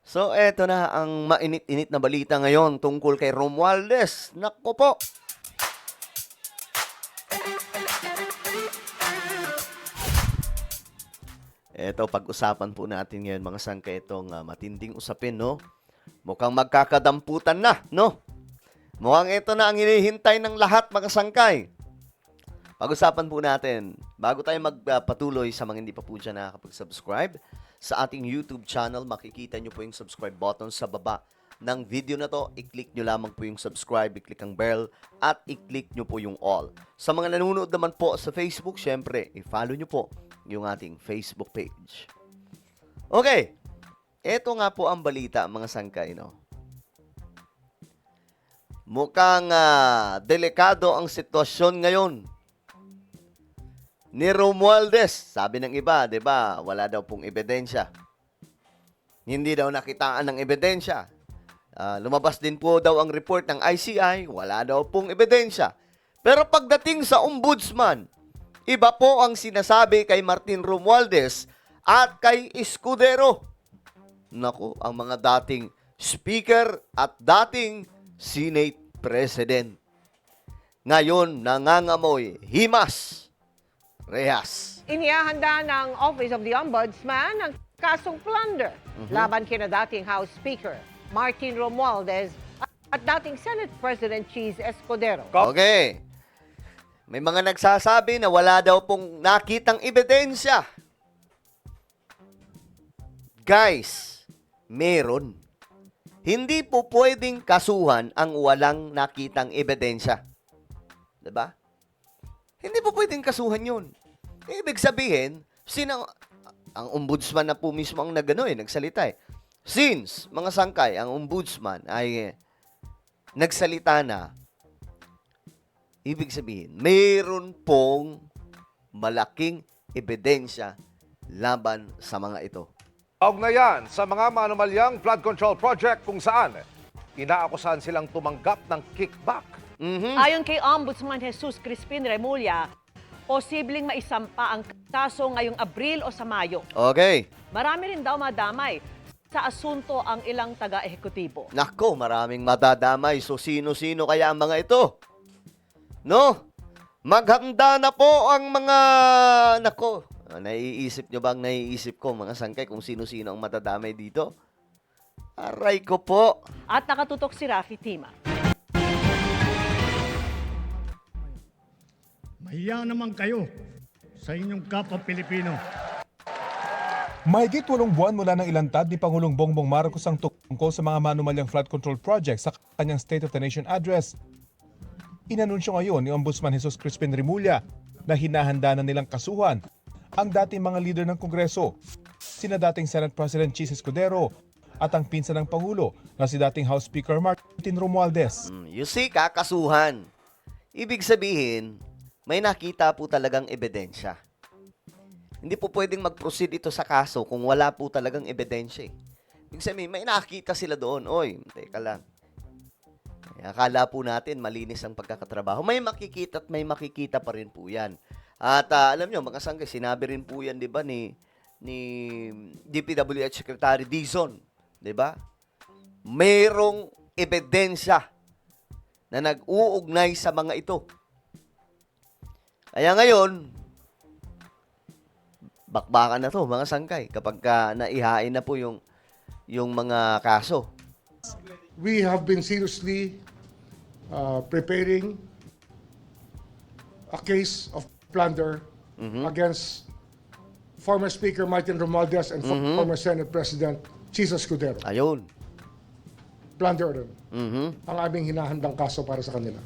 So, eto na ang mainit-init na balita ngayon tungkol kay Romualdez. Nako po. Eto, pag-usapan po natin ngayon mga sangkay itong matinding usapin, no? Mukhang magkakadamputan na, no? Mukhang ito na ang hinihintay ng lahat mga sangkay. Pag-usapan po natin, bago tayo magpatuloy sa mga hindi pa po dyan nakakapag-subscribe, sa ating YouTube channel, makikita nyo po yung subscribe button sa baba ng video na to. I-click nyo lamang po yung subscribe, i-click ang bell, at i-click nyo po yung all. Sa mga nanonood naman po sa Facebook, syempre, i-follow nyo po yung ating Facebook page. Okay, eto nga po ang balita mga sangkay, no? Mukhang delikado ang sitwasyon ngayon ni Romualdez. Sabi ng iba, 'di ba? Wala daw pong ebidensya. Hindi daw nakitaan ng ebidensya. Lumabas din po daw ang report ng ICI, wala daw pong ebidensya. Pero pagdating sa ombudsman, iba po ang sinasabi kay Martin Romualdez at kay Escudero. Naku, ang mga dating speaker at dating Senate President. Ngayon, nangangamoy himas. Rehas. Inihahanda ng Office of the Ombudsman ang kasong plunder laban kina dating House Speaker Martin Romualdez at dating Senate President Cheese Escudero. Okay. May mga nagsasabi na wala daw pong nakitang ebidensya. Guys, meron. Hindi po pwedeng kasuhan ang walang nakitang ebidensya. Diba? Hindi po pwedeng kasuhan yun. Ibig sabihin, ang ombudsman na po mismo ang nagsalita eh. Since, mga sangkay, ang ombudsman ay nagsalita na, ibig sabihin, mayroon pong malaking ebidensya laban sa mga ito. Kaugnayan sa mga manumalyang flood control project kung saan inaakusahan silang tumanggap ng kickback. Ayon kay Ombudsman Jesus Crispin Remulla, posibleng maisampa ang kaso ngayong Abril o sa Mayo. Okay. Marami rin daw madamay sa asunto ang ilang taga-ehekutibo. Nako, maraming madadamay. So, sino-sino kaya ang mga ito? No? Maghanda na po ang mga... Nako, naiisip nyo ba ang naiisip ko, mga sangkay, kung sino-sino ang madadamay dito? Aray ko po. At nakatutok si Rafi Tima. Mahiya naman kayo sa inyong kapwa Pilipino. Mahigit 8 buwan mula ng ilantad ni Pangulong Bongbong Marcos ang tungkol sa mga manumalyang flood control project sa kanyang State of the Nation address. Inanunsyo ngayon ni Ombudsman Jesus Crispin Remulla na hinahanda na nilang kasuhan ang dating mga leader ng Kongreso, sina dating Senate President Cheese Escudero at ang pinsan ng Pangulo na si dating House Speaker Martin Romualdez. You see, kakasuhan. Ibig sabihin, may nakita po talagang ebidensya. Hindi po pwedeng mag-proceed ito sa kaso kung wala po talagang ebidensya. Ibig sabihin, may nakita sila doon. Oy, teka lang. Akala po natin malinis ang pagkakatrabaho. May makikita at may makikita pa rin po yan. At alam nyo, mga sangkay, sinabi rin po yan, di ba, ni DPWH Secretary Dizon. Di ba? Mayroong ebidensya na nag-uugnay sa mga ito. Kaya ngayon, bakbakan na to, mga sangkay, kapag naihain na po yung mga kaso. We have been seriously preparing a case of plunder against former Speaker Martin Romualdez and former Senate President Cheese Escudero. Ayun. Plunder ang aming hinahandang kaso para sa kanila.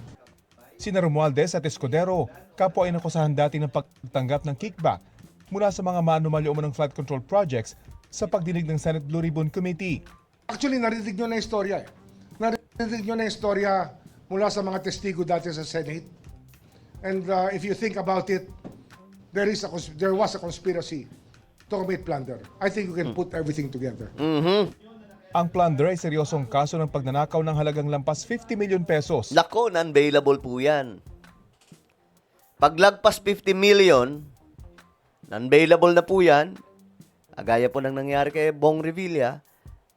Sina Romualdez at Escudero, kapwa ay nakusahan dati ng pagtanggap ng kickback mula sa mga manumalyo umunong flood control projects sa pagdinig ng Senate Blue Ribbon Committee. Actually, narinig nyo na istorya. Narinig nyo na istorya mula sa mga testigo dati sa Senate. And if you think about it, there was a conspiracy to commit plunder. I think you can put everything together. Ang plunder ay seryosong kaso ng pagnanakaw ng halagang lampas 50 million pesos. Nako, non-bailable po yan. Paglagpas 50 million, non-bailable na po yan. Agaya po nang nangyari kay Bong Revilla,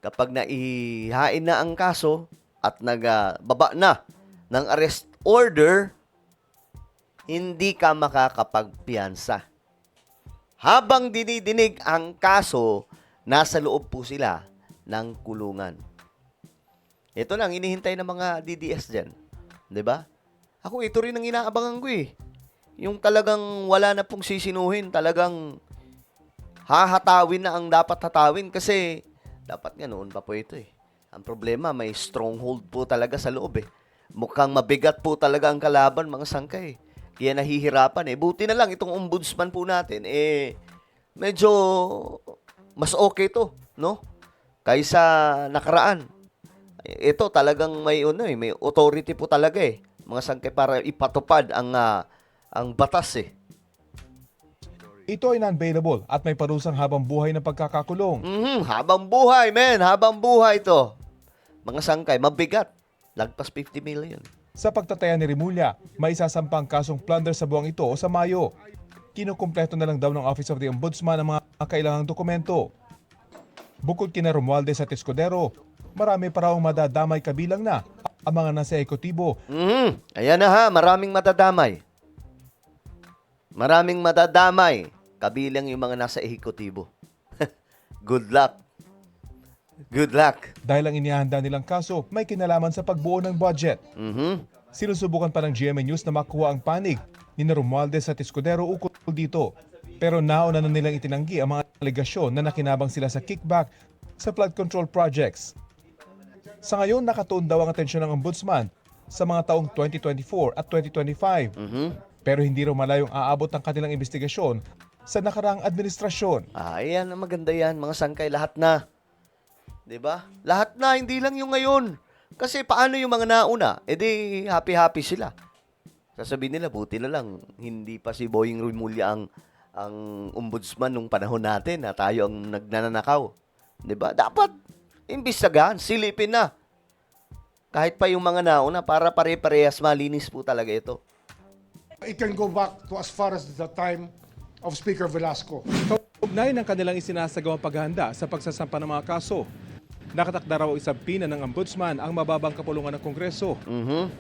kapag naihain na ang kaso at nagbaba na ng arrest order, hindi ka makakapagpiyansa. Habang dinidinig ang kaso, nasa loob po sila ng kulungan. Ito lang, inihintay ng mga DDS dyan. 'Di ba? Ako, ito rin ang inaabangan ko eh. Yung talagang wala na pong sisinuhin, talagang hahatawin na ang dapat hatawin kasi dapat nga noon pa po ito eh. Ang problema, may stronghold po talaga sa loob eh. Mukhang mabigat po talaga ang kalaban, mga sangkay. Kaya nahihirapan eh. Buti na lang itong ombudsman po natin eh medyo mas okay to, no? Kaysa nakaraan. Ito talagang may may authority po talaga eh. Mga sangkay para ipatupad ang batas eh. Ito ay non-bailable at may parusang habang buhay na pagkakakulong. Habang buhay, men. Habang buhay to. Mga sangkay, mabigat. Lagpas 50 million. Sa pagtataya ni Rimulya, may isasampang kasong plunder sa buwang ito o sa Mayo. Kinukumpleto na lang daw ng Office of the Ombudsman ang mga kailangang dokumento. Bukod kina Romualdez at Escudero, marami pa raw madadamay kabilang na ang mga nasa ekotibo. Ayan na ha, maraming madadamay. Maraming madadamay. Kabilang yung mga nasa ehekutibo. Good luck. Good luck. Dahil ang inihanda nilang kaso may kinalaman sa pagbuo ng budget. Sinusubukan pa ng GMA News na makuha ang panig ni Romualdez at Escudero ukol dito. Pero nauna na nilang itinanggi ang mga alegasyon na nakinabang sila sa kickback sa flood control projects. Sa ngayon, nakatuon daw ang atensyon ng Ombudsman sa mga taong 2024 at 2025. Pero hindi raw malayong aabot ang kanilang investigasyon sa nakaraang administrasyon. Ayan, maganda yan. Mga sangkay, lahat na. 'Di ba? Lahat na, hindi lang yung ngayon. Kasi paano yung mga nauna? E di, happy-happy sila. Sasabihin nila, buti na lang, hindi pa si Boying Rimulya ang ombudsman nung panahon natin na tayo ang nagnanakaw. 'Di ba? Dapat, imbestigahan, silipin na. Kahit pa yung mga nauna, para pare-parehas malinis po talaga ito. It can go back to as far as the time of Speaker Velasco. Kaugnay ng kanilang isinasagawang paghahanda sa pagsasampa ng mga kaso. Nakatakda raw isang pina ng Ombudsman ang mababang kapulungan ng Kongreso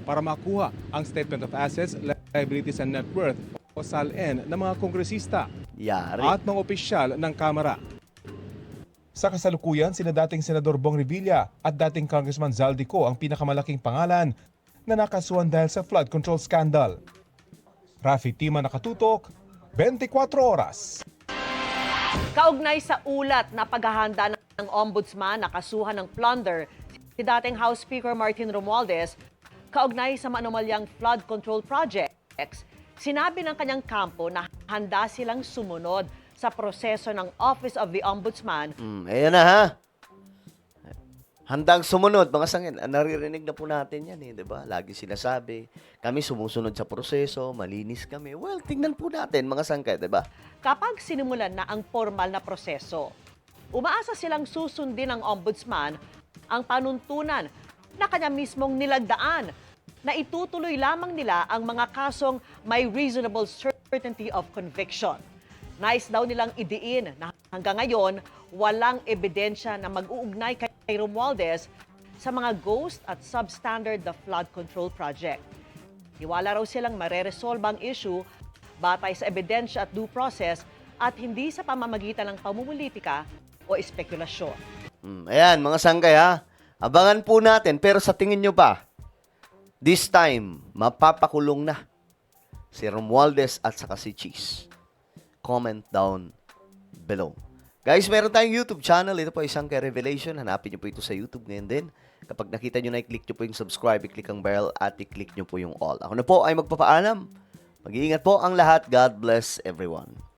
para makuha ang Statement of Assets, Liabilities and Net Worth o SALN ng mga kongresista Yari. at mga opisyal ng Kamara. Sa kasalukuyan, sina dating Senador Bong Revilla at dating Congressman Zaldico ang pinakamalaking pangalan na nakasuhan dahil sa flood control scandal. Rafi Tima, nakatutok, 24 oras. Kaugnay sa ulat na paghahanda ng Ombudsman na kasuhan ng plunder si dating House Speaker Martin Romualdez, kaugnay sa maanumalyang flood control projects, sinabi ng kanyang kampo na handa silang sumunod sa proseso ng Office of the Ombudsman. Ayan na ha. Handang sumunod, mga sangin. Naririnig na po natin yan eh, di ba? Lagi sinasabi, kami sumusunod sa proseso, malinis kami. Well, tingnan po natin, mga sangkay, di ba? Kapag sinimulan na ang formal na proseso, umaasa silang susundin ng Ombudsman ang panuntunan na kanya mismong nilagdaan na itutuloy lamang nila ang mga kasong may reasonable certainty of conviction. Nais daw nilang idiin na hanggang ngayon, walang ebidensya na mag-uugnay kay Romualdez sa mga ghost at substandard na flood control project. Hiwala raw silang mareresolve ang issue batay sa ebidensya at due process at hindi sa pamamagitan ng pamumulitika o espekulasyon. Ayan, mga sangkay ha. Abangan po natin, pero sa tingin nyo ba, this time, mapapakulong na si Romualdez at saka si Cheese? Comment down below. Guys, meron tayong YouTube channel. Ito po isang Revelation. Hanapin nyo po ito sa YouTube ngayon din. Kapag nakita nyo na, i-click nyo po yung subscribe, i-click ang bell, at i-click nyo po yung all. Ako na po ay magpapaalam. Mag-iingat po ang lahat. God bless everyone.